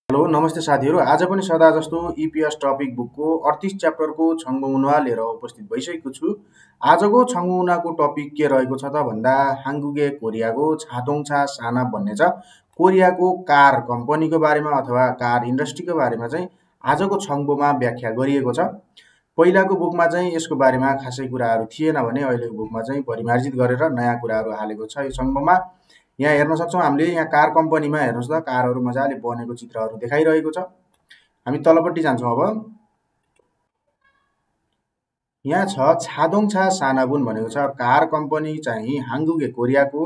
Hello नमस्ते साथीहरू। आज पनि सदा जस्तो इपिएस टपिक बुकको 38 च्याप्टरको छङ्गुमुना लिएर उपस्थित भइसकेको छु। आजको छङ्गुमुनाको टपिक के रहेको छ त भन्दा हाङ्गुगे कोरियाको छादोङछा सानाप भन्ने छ। कोरियाको कार कम्पनीको बारेमा अथवा कार इन्डस्ट्रीको बारेमा चाहिँ आजको छङ्गुमा व्याख्या गरिएको छ। पहिलाको बुकमा चाहिँ यसको बारेमा खासै कुराहरू थिएन भने अहिलेको बुकमा चाहिँ परिमार्जित गरेर नयाँ कुराहरू हालेको छ यो छङ्गुमा। यहाँ हेर्न सक्छौँ हामीले यहाँ कार कम्पनीमा हेर्नुहोस् त कारहरू मजाले बनेको चित्रहरू देखाइरहेको छ। हामी तलपट्टि जान्छौँ अब। यहाँ छ छादोङछा सानाबुन भनेको छ कार कम्पनी चाहिँ हाङ्गुगे कोरियाको,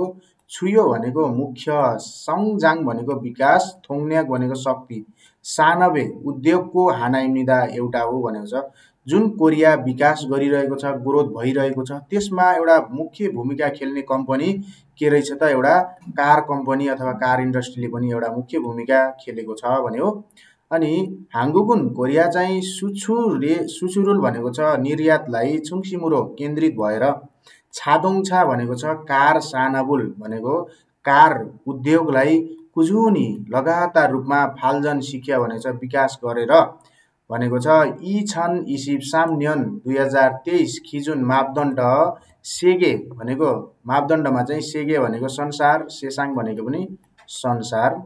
छुयो भनेको मुख्य, सङजाङ भनेको विकास, थोङन्याक भनेको शक्ति, सानबे उद्योगको हानाइमिदा एउटा हो भनेको छ। जुन कोरिया विकास गरिरहेको छ, ग्रोथ भइरहेको छ, त्यसमा एउटा मुख्य भूमिका खेल्ने कम्पनी के रहेछ त एउटा कार कम्पनी अथवा कार इन्डस्ट्रीले पनि एउटा मुख्य भूमिका खेलेको छ भन्यो। अनि हाङ्गुगुन कोरिया चाहिँ सुछुरुल भनेको छ निर्यातलाई छुङसिमुरो केन्द्रित भएर, छादोङछा भनेको छ कार सानाबुल भनेको कार उद्योगलाई कुजुनी लगातार रूपमा फाल्जन सिक्या भनेको छ विकास गरेर भनेको छ। यी छन् इसिप सामन्यन 2023 खिजुन मापदण्ड सेगे भनेको मापदण्डमा चाहिँ सेगे भनेको संसार, सेसाङ भनेको पनि संसार,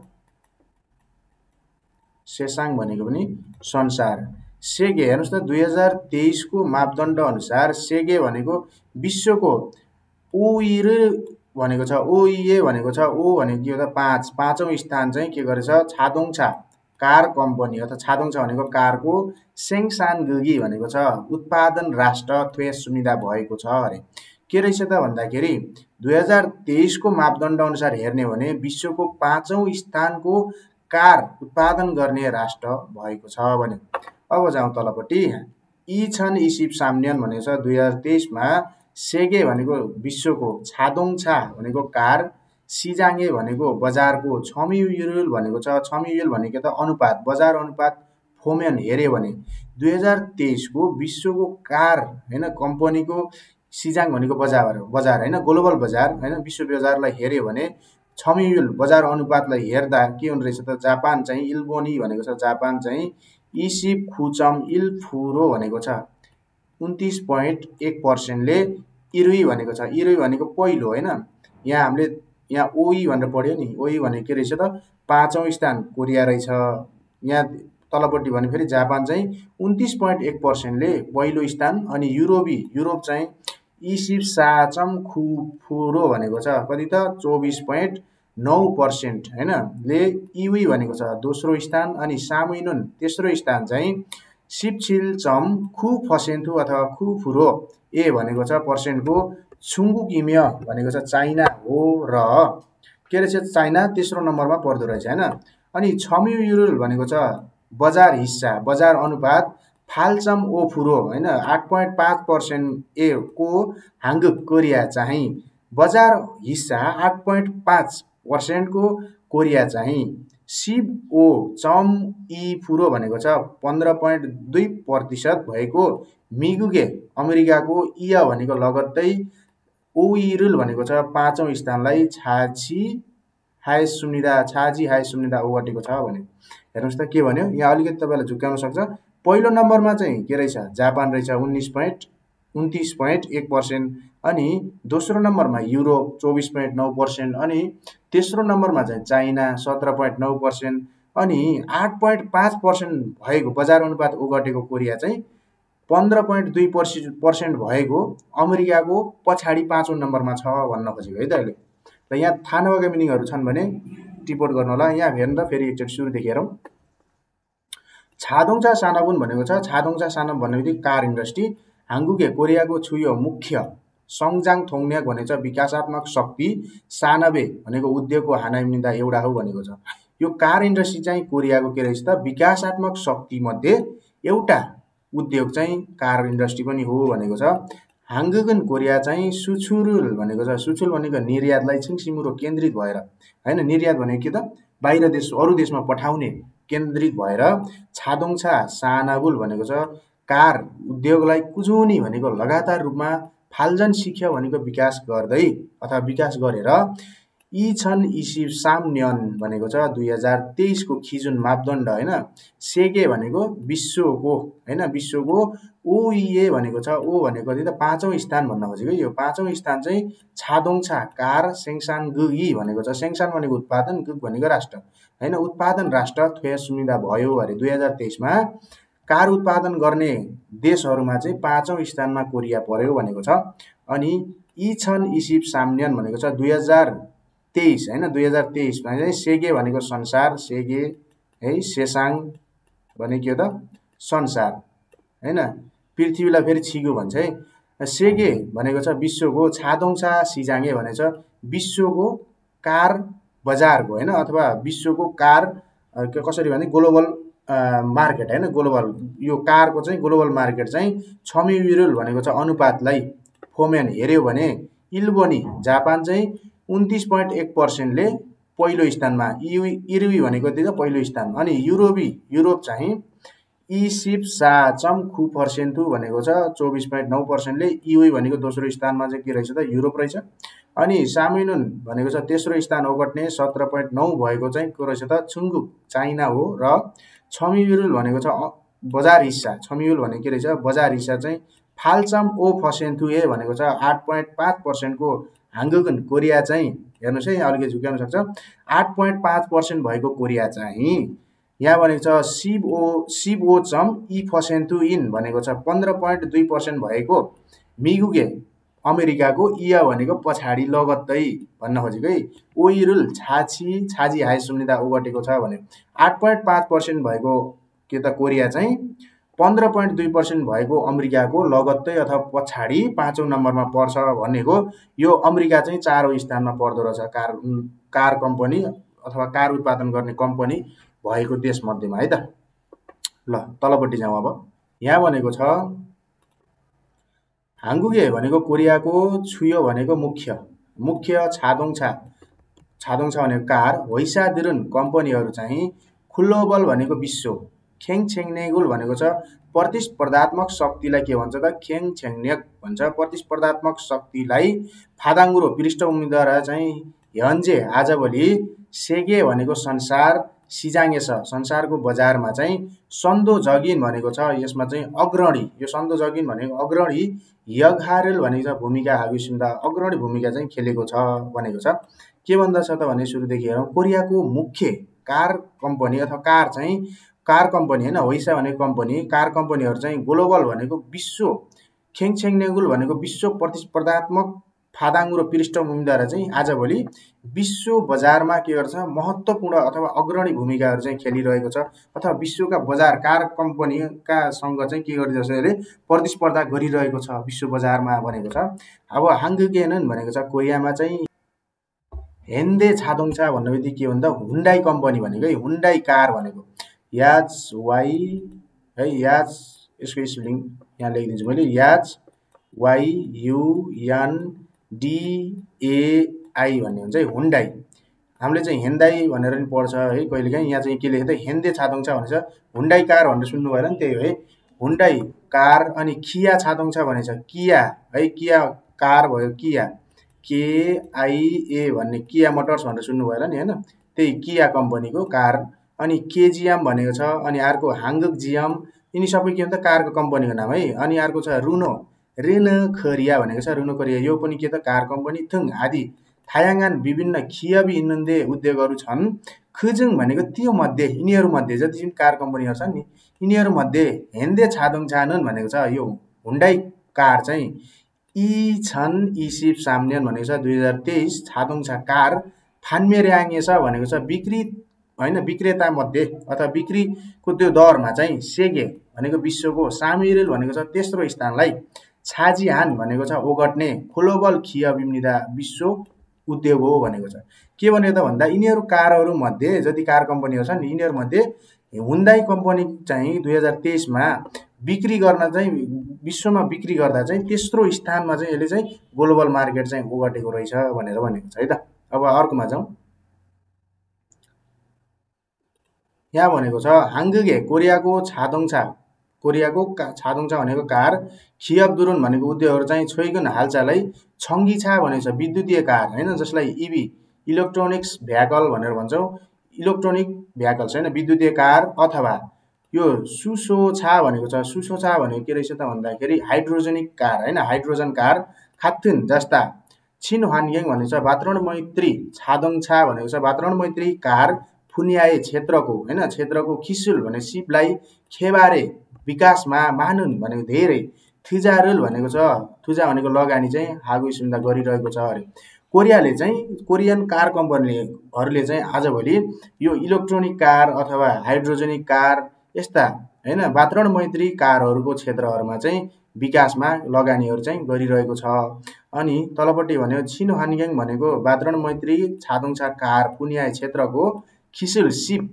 सेसाङ भनेको पनि संसार। सेगे हेर्नुहोस् त 2023 को मापदण्ड अनुसार सेगे भनेको विश्वको ओइर भनेको छ, ओइए भनेको छ, ओ भनेको के हो त पाँचौं स्थान चाहिँ के गरेछ छादोङछा कार कम्पनी अथवा छादोङछा भनेको कारको सेङसानगुगी भनेको छ उत्पादन राष्ट्र थ्वे सुविधा भएको छ अरे। के रहेछ त भन्दाखेरि 2023 को मापदण्ड अनुसार हेर्ने भने विश्वको 5औं स्थानको कार उत्पादन गर्ने राष्ट्र भएको छ भने। अब जाउँ तलपट्टि। यी छन् इसिप सामन्यन भनेको छ 2023 मा सेगे भनेको विश्वको, छादोङछा भनेको कार, सिजाङे भनेको बजारको, छमियुल भनेको छ, छमियुल भनेको त अनुपात, बजार अनुपात फोमेन हेर्यो भने 2023 को विश्वको कार हैन कम्पनीको, सिजाङ भनेको बजार हैन ग्लोबल बजार हैन विश्व बजारलाई हेर्यो भने छमियुल बजार अनुपातलाई हेर्दा के हुने रहेछ त जापान चाहिँ इल्बोनी भनेको छ, जापान चाहिँ इसिप खुचम इल्फुरो भनेको छ 29.1% ले इरुई भनेको छ। इरुई भनेको पहिलो हैन, यहाँ हामीले यहाँ ओई भनेर पढ्यो नि, ओई भनेको के रहेछ त 5औं स्थान कोरिया रहेछ। यहाँ तलपट्टि भने फेरि जापान चाहिँ 29.1% ले पहिलो स्थान, अनि युरोप चाहिँ इसिप साचम खुफुरो भनेको छ कति त 24.9% हैन ले इवी भनेको छ दोस्रो स्थान, अनि सामुइनुन तेस्रो स्थान चाहिँ सिपछिलचम खु फसेन्थु अथवा खुफुरो ए भनेको छ पर्सेन्टको, छुङ्गुकिम्य भनेको छ चाइना हो र के रहेछ चाइना तेस्रो नम्बरमा पर्दो रहेछ हैन। अनि छमियुल भनेको छ बजार हिस्सा, बजार अनुपात, फाल्चम ओफुरो हैन 8.5% ए को हाङ्गुग कोरिया चाहिँ बजार हिस्सा 8.5% को कोरिया चाहिँ सिब ओ चम इ फुरो भनेको छ 15.2% भएको, मिगुगे अमेरिकाको इया भनेको लगत्तै ओइरुल भनेको छ 5औं स्थानलाई छाजी हाई सुम्निदा ओगटेको छ भने। हेर्नुहोस् त के भन्यो यहाँ अलिकति तपाईलाई झुक्क्याउन सक्छ। पहिलो नम्बरमा चाहिँ के रहेछ जापान रहेछ 29.1%, अनि दोस्रो नम्बरमा युरोप 24.9%, अनि तेस्रो नम्बरमा चाहिँ चाइना 17.9%, अनि 8.5% भएको बजार अनुपात ओगटेको कोरिया चाहिँ 15.2% भएको अमेरिकाको पछाडि 5औं नम्बरमा छ भन्न खोजेको है त अहिले। र यहाँ थाहा नभएका मिनिङहरू छन् भने टिपोट गर्नु होला। यहाँ हेर्नु त फेरि एकचोटि सुरुदेखि हेरौँ। छादोङछा सानाबुन भनेको छ, छादोङछा सानाब भन्ने बित्तिकै कार इन्डस्ट्री, हाङ्गुगे कोरियाको छुयो मुख्य, सङजाङ थोङन्याक भनेको छ विकासात्मक शक्ति, सानबे भनेको उद्योगको हानाइमिदा एउटा हो भनेको छ। यो कार इन्डस्ट्री चाहिँ कोरियाको के रहेछ त विकासात्मक शक्ति मध्ये एउटा उद्योग चाहिँ कार इन्डस्ट्री पनि हो भनेको छ। हाङ्गुगन कोरिया चाहिँ सुछुरुल भनेको छ, सुछुल भनेको निर्यातलाई छिङसिमुरो केन्द्रित भएर हैन, निर्यात भनेको के त बाहिर देश अरु देशमा पठाउने केन्द्रित भएर, छादोङछा सानाबुल भनेको छ कार उद्योगलाई कुजुनी भनेको लगातार रूपमा फाल्जन सिक्या भनेको विकास गर्दै अथवा विकास गरेर यी छन् इसिप साम्न्यन भनेको छ 2023 को खिजुन मापदण्ड हैन। सेगे भनेको विश्वको हैन, विश्वको ओइए भनेको छ, ओ भनेको कति त 5औं स्थान भन्न खोजेको। यो 5औं स्थान चाहिँ छादोङछा कार सेङसान गुगी भनेको छ। सेङसान भनेको उत्पादन, गुग भनेको राष्ट्र हैन। उत्पादन राष्ट्र थ्वे सुविधा भयो अरे 2023 मा कार उत्पादन गर्ने देशहरुमा चाहिँ 5औं स्थानमा कोरिया पर्यो भनेको छ। अनि यी छन् इसिप साम्न्यन भनेको छ 2023 हैन। 2023 मा चाहिँ सेगे भनेको संसार, सेगे है, सेसाङ भने के हो त संसार हैन। पृथ्वीलाई फेरि छिगो भन्छ है। सेगे भनेको छ विश्वको, छादोङछा सिजाङे भनेको छ विश्वको कार बजारको हैन, अथवा विश्वको कार कसरी भने ग्लोबल मार्केट हैन। ग्लोबल यो कारको चाहिँ ग्लोबल मार्केट चाहिँ छमिविरुल भनेको छ अनुपातलाई फोमेन हेर्यो भने इल्बोनी जापान चाहिँ 29.1% ले पहिलो स्थानमा, इरुवी भनेको त्यही त पहिलो स्थान। अनि युरोप चाहिँ इसिप साचम खु पर्सेन्टु भनेको छ 24.9% ले, युई भनेको दोस्रो स्थानमा चाहिँ के रहेछ त युरोप रहेछ। अनि सामिनुन भनेको छ तेस्रो स्थान ओगट्ने 17.9 भएको चाहिँ को रहेछ त छुङ्गुक चाइना हो। र छमिविरुल भनेको छ बजार हिस्सा, छमिविरुल भनेको के रहेछ बजार हिस्सा चाहिँ फाल्चम ओ पर्सेन्टु ए भनेको छ 8.5% को हाङ्गुगन कोरिया चाहिँ हेर्नुस् है, अलिकति झुक्याउन सक्छ। 8.5% भएको कोरिया चाहिँ यहाँ भनेको छ सिबो चम इ पर्सेन्टु इन भनेको छ 15.2% भएको मिगुगे अमेरिकाको इया भनेको पछाडि लगत्तै भन्न खोजेको है। ओइरुल छाजी हाई सुनिदा ओगटेको छ भने 8.5% भएको के त कोरिया चाहिँ 15.2% भएको अमेरिकाको लगत्तै अथवा पछाडि 5औं नम्बरमा पर्छ भनेको। यो अमेरिका चाहिँ 4औं स्थानमा पर्दो रहेछ कार कम्पनी अथवा कार उत्पादन गर्ने कम्पनी भएको देश मध्येमा है त। ल तलपट्टि जाउँ अब। यहाँ भनेको छ हाङ्गुगे भनेको कोरियाको, छुयो भनेको मुख्य छादोङछा भनेको कार, होइसादिरुन कम्पनीहरू चाहिँ खुल्लोबल भनेको विश्व, खेङछेङनेगुल भनेको छ प्रतिस्पर्धात्मक शक्तिलाई के भन्छ त खेङछेङनेक भन्छ। प्रतिस्पर्धात्मक शक्तिलाई फादाङ्गुरो पृष्ठभूमिद्वारा चाहिँ हन्जे आजभोलि सेगे भनेको संसार, सिजाङेस संसारको बजारमा चाहिँ सन्दो जगिन भनेको छ यसमा चाहिँ अग्रणी, यो सन्दो जगिन भनेको अग्रणी, यघारेल भनेको छ भूमिका हाविसुन्दा अग्रणी भूमिका चाहिँ खेलेको छ भनेको छ। के भन्दछ त भने सुरुदेखि हेरौँ, कोरियाको मुख्य कार कम्पनी अथवा कार कम्पनी हैन, होइसा भनेको कम्पनी, कार कम्पनीहरू चाहिँ ग्लोबल भनेको विश्व, खेङछेङनेगुल भनेको विश्व प्रतिस्पर्धात्मक फादाङ्गुरो पृष्ठभूमिद्वारा चाहिँ आजभोलि विश्व बजारमा के गर्छ महत्त्वपूर्ण अथवा अग्रणी भूमिकाहरू चाहिँ खेलिरहेको छ, अथवा विश्वका बजार कार कम्पनीका सँग चाहिँ के गरिरहेको छ यसले प्रतिस्पर्धा गरिरहेको छ विश्व बजारमा भनेको छ। अब हाङ्गुगेनन भनेको छ कोरियामा चाहिँ हेन्डे छादोङछा भन्ने बित्तिकै के भन्दा हुन्डाई कम्पनी भनेको है, हुन्डाई कार भनेको याज वाइ है, याज यसको स्पेलिङ यहाँ लेखिदिन्छु मैले, H Y U N D A I भन्ने हुन्छ है हुन्डाई। हामीले चाहिँ हेन्दाई भनेर पनि पढ्छ है कहिलेकाहीँ, यहाँ चाहिँ के लेख्छ त हेन्डे छादोङछा भनेछ, हुन्डाई कार भनेर सुन्नु भएन नि, त्यही हो है हुन्डाई कार। अनि किया छादोङछा भनेछ किया है, किया कार भयो, किया KIA भन्ने किया मोटर्स भनेर सुन्नु भएन नि हैन, त्यही किया कम्पनीको कार। अनि केजिएम भनेको छ, अनि अर्को हाङ्गुगजिएम, यिनी सबै के भन्छ कारको कम्पनीको नाम है। अनि अर्को छ रेन खरिया भनेको छ, रुनो खरिया यो पनि के त कार कम्पनी थुङ आदि थायाङ्गान विभिन्न खियाबी इन्धनदे उद्योगहरू छन्। खुजुङ भनेको त्यो मध्ये, यिनीहरू मध्ये जति पनि कार कम्पनीहरू छन् नि यिनीहरू मध्ये हेन्डे छादोङछानन भनेको छ यो हुन्डाई कार चाहिँ यी छन् इसिप साम्न्यन भनेको छ 2023 छादोङछा कार फान्मेर्याङेछ भनेको छ बिक्री हैन, विक्रेता मध्ये अथवा बिक्रीको त्यो दरमा चाहिँ सेगे भनेको विश्वको, सामिरेल भनेको छ तेस्रो स्थानलाई, छाजिहान भनेको छ ओगट्ने ग्लोबल खियाबिमनिदा विश्व उद्योग हो भनेको छ। के भन्यो त भन्दा यिनीहरू कारहरू मध्ये जति कार कम्पनीहरू छन् यिनीहरू मध्ये हुन्डाई कम्पनी चाहिँ 2023 मा बिक्री गर्न चाहिँ विश्वमा बिक्री गर्दा चाहिँ तेस्रो स्थानमा चाहिँ यसले चाहिँ ग्लोबल मार्केट चाहिँ ओगटेको रहेछ भनेर भनेको छ है त। अब अर्कोमा जाउँ। यहाँ भनेको छ हाङ्गुगे कोरियाको छादोङछा भनेको कार, खियाबदुरुन भनेको उद्योगहरू चाहिँ छोइगुन हालचालै, छङ्गीछा भनेको छ विद्युतीय कार हैन, जसलाई इलेक्ट्रोनिक्स भेहिकल भनेर भन्छौँ। इलेक्ट्रोनिक भेहिकल्स होइन, विद्युतीय कार अथवा यो सुसोछा भनेको छ। सुसोछा भनेको के रहेछ त भन्दाखेरि हाइड्रोजनिक कार होइन, हाइड्रोजन कार खाथिन जस्ता छिनहानग्याङ भनेको छ वातावरण मैत्री छादङछा भनेको छ वातावरण मैत्री कार फुन्याए क्षेत्रको होइन, क्षेत्रको खिसुल भने सिपलाई खेबारे विकासमा मानुन भनेको धेरै थुजारुल भनेको छ, थुजा भनेको लगानी चाहिँ हागु सुन्दा गरिरहेको छ अरे। कोरियाले चाहिँ कोरियन कार कम्पनीहरूले चाहिँ आजभोलि यो इलेक्ट्रोनिक कार अथवा हाइड्रोजनिक कार यस्ता होइन वातावरण मैत्री कारहरूको क्षेत्रहरूमा चाहिँ विकासमा लगानीहरू चाहिँ गरिरहेको छ। अनि तलपट्टि भन्यो छिनहानग्याङ भनेको वातावरण मैत्री छादोङछा कार पुन्याय क्षेत्रको खिसुल सिप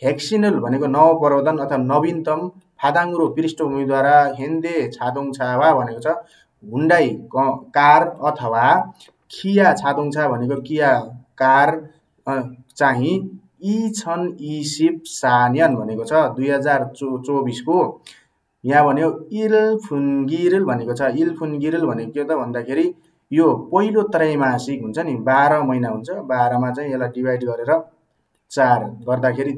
हेक्सिनल भनेको नवप्रवर्धन अथवा नवीनतम फादाङ्ग्रो पृष्ठभूमिद्वारा हेन्दे छादोङछावा भनेको छ हुन्डाई कार अथवा खिया छादोङछा भनेको किया कार चाहिँ यी छन् यी सिप सान्यन भनेको छ 2024 को। यहाँ भन्यो इल्फुन्गिरिल भनेको छ। इल्फुन्गिरिल भनेको के त भन्दाखेरि यो पहिलो त्रैमासिक हुन्छ नि, 12 महिना हुन्छ, 12 मा चाहिँ यसलाई डिभाइड गरेर 4 गर्दाखेरि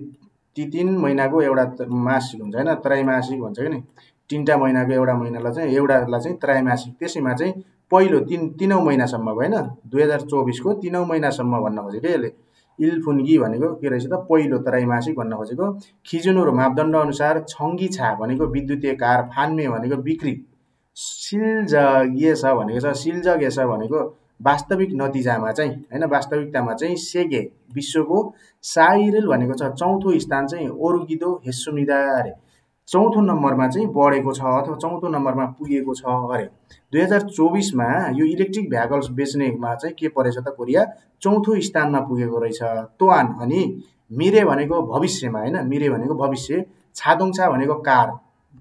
ती 3 महिनाको एउटा मासिक हुन्छ होइन, त्रैमासिक भन्छ कि नि, 3टा महिनाको एउटा महिनालाई चाहिँ एउटालाई चाहिँ त्रैमासिक, त्यसैमा चाहिँ पहिलो तीनौं महिनासम्मको होइन 2024 को 3औं महिनासम्म भन्न खोजेको यसले। इल्फुन्गी भनेको के रहेछ त पहिलो त्रैमासिक भन्न खोजेको। खिजुनुरो मापदण्ड अनुसार छङ्गीछा भनेको विद्युतीय कार, फान्मे भनेको बिक्री, सिल्जगेछ भनेको छ, सिल्जगेछ भनेको वास्तविक नतिजामा चाहिँ होइन वास्तविकतामा चाहिँ सेगे विश्वको साइरिल भनेको छ चौथो स्थान चाहिँ ओरुगिदो हेसुमिदा अरे, चौथो नम्बरमा चाहिँ बढेको छ अथवा चौथो नम्बरमा पुगेको छ अरे। 2024 मा यो इलेक्ट्रिक भेहिकल्स बेच्नेमा चाहिँ के परेछ त कोरिया चौथो स्थानमा पुगेको रहेछ। तोआन अनि मिरे भनेको भविष्यमा होइन, मिरे भनेको भविष्य, छादोङछा भनेको कार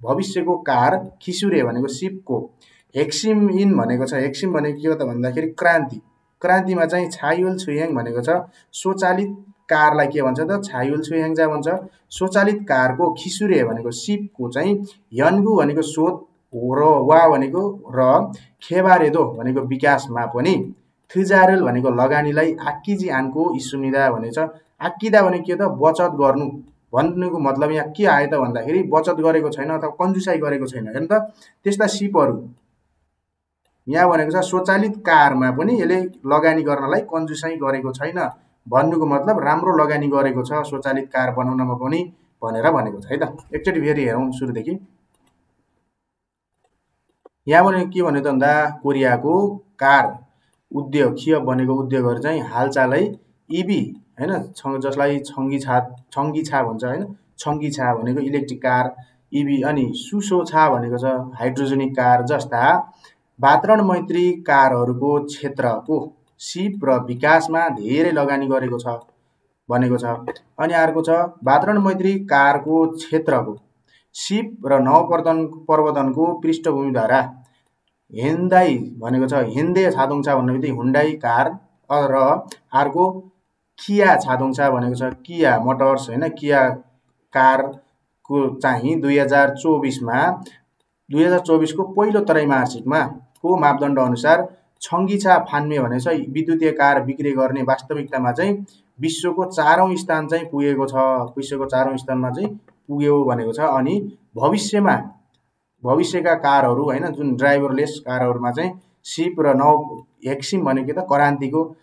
भविष्यको कार, खिसुरे भनेको सिपको, हेक्सिम इन भनेको छ, हेक्सिम भनेको के हो त भन्दाखेरि क्रान्ति, क्रान्तिमा चाहिँ छायुल छुयाङ भनेको छ स्वचालित कारलाई के भन्छ त छायुल छुयाङजा भन्छ। स्वचालित कारको खिसुरे भनेको सिपको चाहिँ यन्गु भनेको शोध र वा भनेको र खेबारेदो भनेको विकासमा पनि, थुजारुल भनेको लगानीलाई, आक्किजी आनको इस्सुमिदा भनेको छ। आक्किदा भनेको के त बचत गर्नु भन्नुको मतलब यहाँ के आयो त भन्दाखेरि बचत गरेको छैन अथवा कन्जुसाइ गरेको छैन हेर्नु त त्यस्ता सिपहरू। यहाँ भनेको छ स्वचालित कारमा पनि यसले लगानी गर्नलाई कन्जुसाइ गरेको छैन भन्नुको मतलब राम्रो लगानी गरेको छ स्वचालित कार बनाउनमा पनि भनेर भनेको छ है त। एकचोटि फेरि हेरौँ सुरुदेखि। यहाँ भनेको के भन्यो त भन्दा कोरियाको कार उद्योग खिय बनेको उद्योगहरू चाहिँ हालचालै इभी होइन जसलाई छङ्गीछा भन्छ होइन, छङ्गीछा भनेको इलेक्ट्रिक कार, इभी अनि सुसोछा भनेको छ हाइड्रोजनिक कार जस्ता वातावरण मैत्री कारहरूको क्षेत्रको सिप र विकासमा धेरै लगानी गरेको छ भनेको छ। अनि अर्को छ वातावरण मैत्री कारको क्षेत्रको सिप र नवप्रवर्धनको पृष्ठभूमिद्वारा हेन्दाई भनेको छ, हेन्दे छादोङछा भन्ने बित्तिकै हुन्डाई कार र अर्को किया छादोङछा भनेको छ किया मोटर्स होइन, किया कारको चाहिँ 2024 को पहिलो त्रैमासिकमा को मापदण्ड अनुसार छङ्गीछा फान्मे भनेको छ विद्युतीय कार बिक्री गर्ने वास्तविकतामा चाहिँ विश्वको 4औं स्थान चाहिँ पुगेको छ, विश्वको 4औं स्थानमा चाहिँ पुग्यो भनेको छ। अनि भविष्यका कारहरू होइन जुन ड्राइभरलेस कारहरूमा चाहिँ सिप र हेक्सिम भनेको त क्रान्तिको,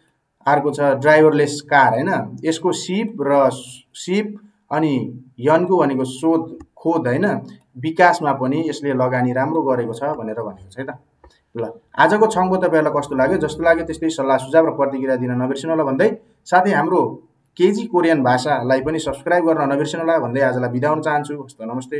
अर्को छ ड्राइभरलेस कार होइन, यसको सिप अनि यनको भनेको खोद होइन विकासमा पनि यसले लगानी राम्रो गरेको छ भनेर भनेको छ है त। ल आजको छङ्गो तपाईँहरूलाई कस्तो लाग्यो, जस्तो लाग्यो त्यस्तै सल्लाह सुझाव र प्रतिक्रिया दिन नबिर्सिनु होला भन्दै साथै हाम्रो केजी कोरियन भाषालाई पनि सब्स्क्राइब गर्न नबिर्सिनु होला भन्दै आजलाई बिदा हुन चाहन्छु। हस्त नमस्ते।